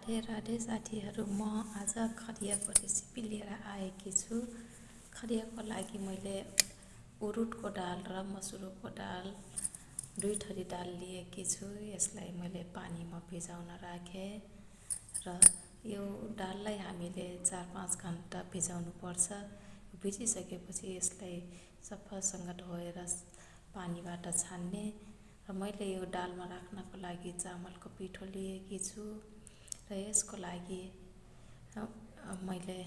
राधे राधे साथीहरू, म आज खरियाको रेसिपी लिएर आएकी छु। खरियाको लागि मैले उरुटको दाल र मसुरको दाल, 2 थरी दाल लिएकी छु। यसलाई मैले पानीमा भिजाउन राखेँ र यो दाललाई हामीले 4-5 घन्टा भिजाउनु पर्छ। भिजिसकेपछि यसलाई सफासँग धोएर पानीबाट छान्ने र मैले यो दालमा राख्नको लागि चामलको पिठो लिएकी छु र यसको लागि मैले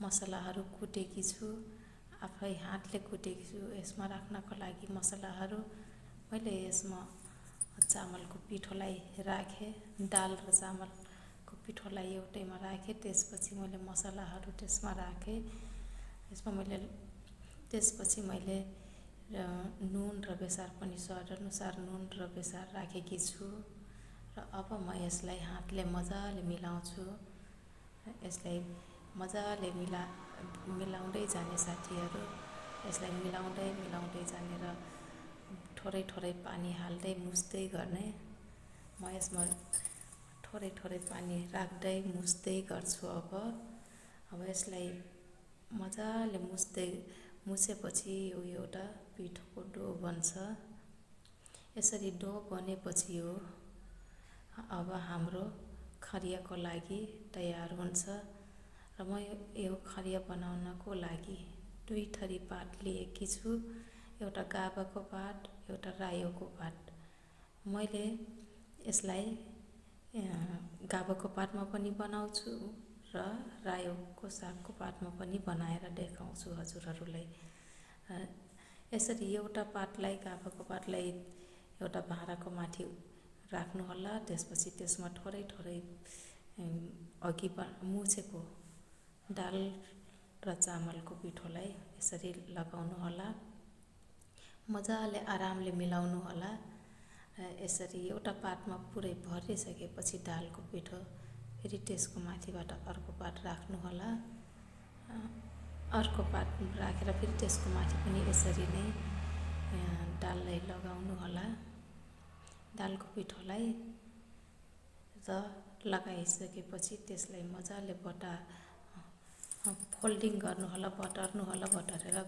मसलाहरू कुटेकी छु, आफै हातले कुटेकी छु। यसमा राख्नको लागि मसलाहरू मैले यसमा चामलको पिठोलाई राखेँ, दाल र चामलको पिठोलाई एउटैमा राखेँ। त्यसपछि मैले मसलाहरू त्यसमा राखेँ। त्यसपछि मैले नुन र बेसार पनि स्वादअनुसार नुन र बेसार राखेकी छु र अब म यसलाई हातले मजाले मिलाउँछु। यसलाई मजाले मिलाउँदै जाने साथीहरू, यसलाई मिलाउँदै जाने र थोरै पानी हाल्दै मुस्दै गर्ने। म यसमा थोरै पानी राख्दै मुस्दै गर्छु। अब यसलाई मजाले मुछेपछि यो एउटा पिठोको डो बन्छ। यसरी डो बनेपछि अब हाम्रो खरियाको लागि तयार हुन्छ र म यो खरिया बनाउनको लागि 2 थरी पात लिएकी छु। एउटा गाभाको पात, एउटा रायोको पात। मैले यसलाई गाभाको पातमा पनि बनाउँछु र रायोको सागको पातमा पनि बनाएर देखाउँछु हजुरहरूलाई। यसरी एउटा पातलाई, गाभाको पातलाई एउटा भाँडाको माथि राख्नुहोला। त्यसपछि त्यसमा थोरै अघि मुछेको दाल र चामलको पिठोलाई यसरी लगाउनुहोला। मजाले आरामले मिलाउनुहोला। यसरी एउटा पातमा पुरै भरिसकेपछि दालको पिठो फेरि त्यसको माथिबाट अर्को पात राख्नुहोला। अर्को पात राखेर फेरि त्यसको माथि पनि यसरी नै दाललाई लगाउनुहोला, दालको पिठोलाई। र लगाइसकेपछि त्यसलाई मजाले फोल्डिङ गर्नुहोला, बटर्नुहोला। बटरेर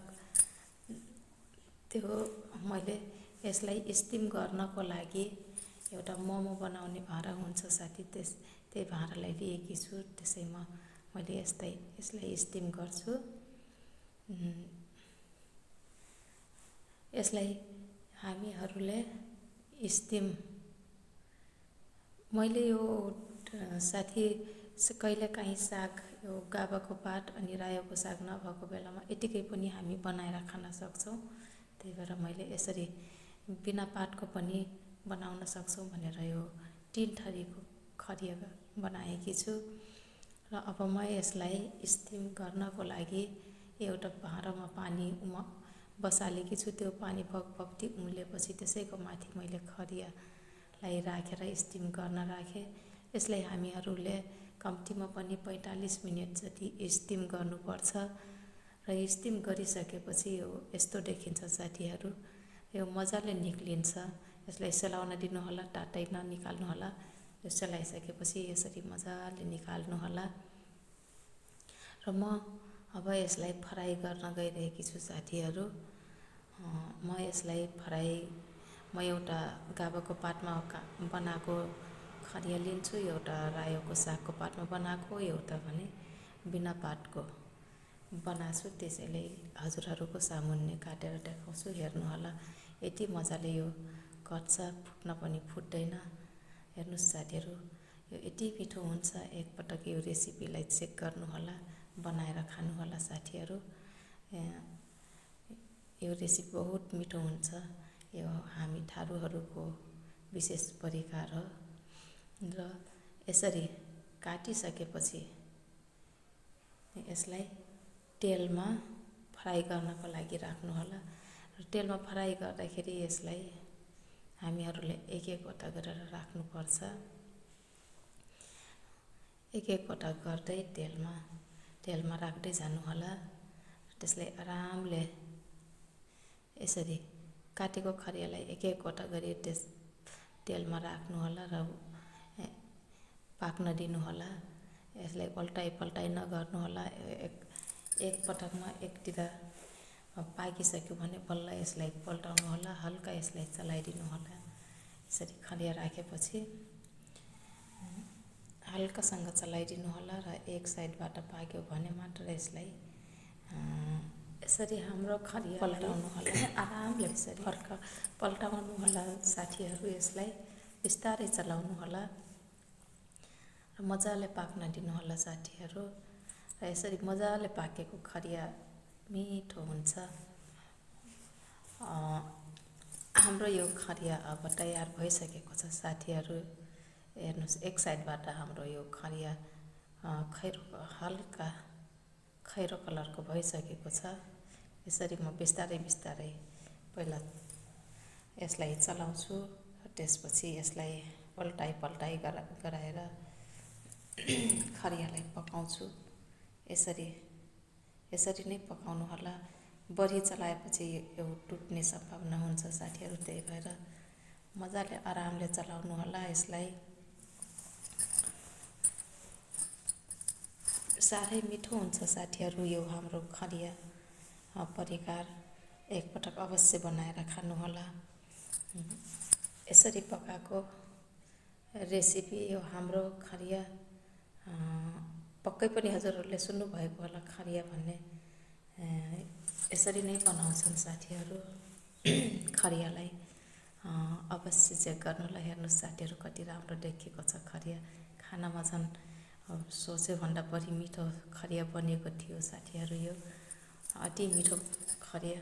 त्यो मैले यसलाई स्टिम गर्नको लागि एउटा मोमो बनाउने भाँडा हुन्छ साथी, त्यही भाँडालाई लिएकी छु। त्यसैमा मैले यसलाई स्टिम गर्छु। यसलाई हामीहरूले मैले यो साथी कहिलेकाहीँ साग, यो गाभाको पात अनि रायोको साग नभएको बेलामा यतिकै पनि हामी बनाएर खान सक्छौँ। त्यही भएर मैले यसरी बिना पातको पनि बनाउन सक्छौँ भनेर यो 3 थरीको खरिया बनाएकी छु। र अब म यसलाई स्टिम गर्नको लागि एउटा भाँडामा पानी बसालेकी छु। त्यो पानी भकभक्ती उम्लेपछि त्यसैको माथि मैले खरियालाई राखेर स्टिम गर्न राखेँ। यसलाई हामीहरूले कम्तीमा पनि 45 मिनट जति स्टिम गर्नुपर्छ। र स्टिम गरिसकेपछि यो यस्तो देखिन्छ साथीहरू, यो मजाले निक्लिन्छ। यसलाई सेलाउन दिनुहोला, टाटै ननिकाल्नुहोला। यो सेलाइसकेपछि यसरी मजाले निकाल्नुहोला। र म अब यसलाई फ्राई गर्न गइरहेकी छु साथीहरू। म एउटा गाभाको पातमा बनाएको खरिया लिन्छु, एउटा रायोको सागको पातमा बनाएको, एउटा भने बिना पातको बनाछु। त्यसैले हजुरहरूको सामुन्ने काटेर देखाउँछु, हेर्नुहोला। यति मजाले यो कच्छ, फुट्न पनि फुट्दैन। हेर्नुहोस् साथीहरू, यो यति मिठो हुन्छ। एकपटक यो रेसिपीलाई चेक गर्नुहोला, बनाएर खानुहोला साथीहरू। यो रेसिपी बहुत मिठो हुन्छ। यो हामी थारूहरूको विशेष परिकार हो। र यसरी काटिसकेपछि यसलाई तेलमा फ्राई गर्नको लागि राख्नुहोला। र तेलमा फ्राई गर्दाखेरि यसलाई हामीहरूले एक-एकवटा गरेर राख्नुपर्छ। एक-एकवटा गर्दै तेलमा राख्दै जानुहोला। त्यसलाई आरामले यसरी काटेको खरियालाई एक-एकवटा गरी तेलमा राख्नुहोला र पाक्न दिनुहोला। यसलाई पल्टाइ पल्टाइ नगर्नुहोला। एक पटकमा एकतिर पाकिसक्यो भने बल्ल यसलाई पल्टाउनुहोला, हल्का यसलाई चलाइदिनुहोला। यसरी खरिया राखेपछि हल्कासँग चलाइदिनुहोला र एक साइडबाट पाक्यो भने मात्र यसलाई यसरी हाम्रो खरिया पल्टाउनुहोला। आरामले यसरी पल्टाउनुहोला साथीहरू। यसलाई बिस्तारै चलाउनुहोला र मजाले पाक्न दिनुहोला साथीहरू। र यसरी मजाले पाकेको खरिया मिठो हुन्छ। हाम्रो यो खरिया अब तयार भइसकेको छ साथीहरू। हेर्नुहोस्, एक साइडबाट हाम्रो यो खरिया हल्का खैरो कलरको भइसकेको छ। यसरी म बिस्तारै बिस्तारै पहिला यसलाई चलाउँछु, त्यसपछि यसलाई पल्टाइ पल्टाइ गराएर खरियालाई पकाउँछु। यसरी नै पकाउनु होला। बढी चलाएपछि यो टुट्ने सम्भावना हुन्छ साथीहरू। त्यही भएर मजाले आरामले चलाउनु होला यसलाई। साह्रै मिठो हुन्छ साथीहरू यो हाम्रो खरिया परिकार। एकपटक अवश्य बनाएर खानुहोला। यसरी पकाएको रेसिपी यो हाम्रो खरिया पक्कै पनि हजुरहरूले सुन्नुभएको होला। खरिया भन्ने यसरी नै बनाउँछन् साथीहरू। खरियालाई अवश्य चेक गर्नुहोला। हेर्नुहोस् साथीहरू, कति राम्रो देखिएको छ खरिया। खानामा झन् सोच्यो भन्दा बढी मिठो खरिया बनेको थियो साथीहरू। यो अति मिठो खरिया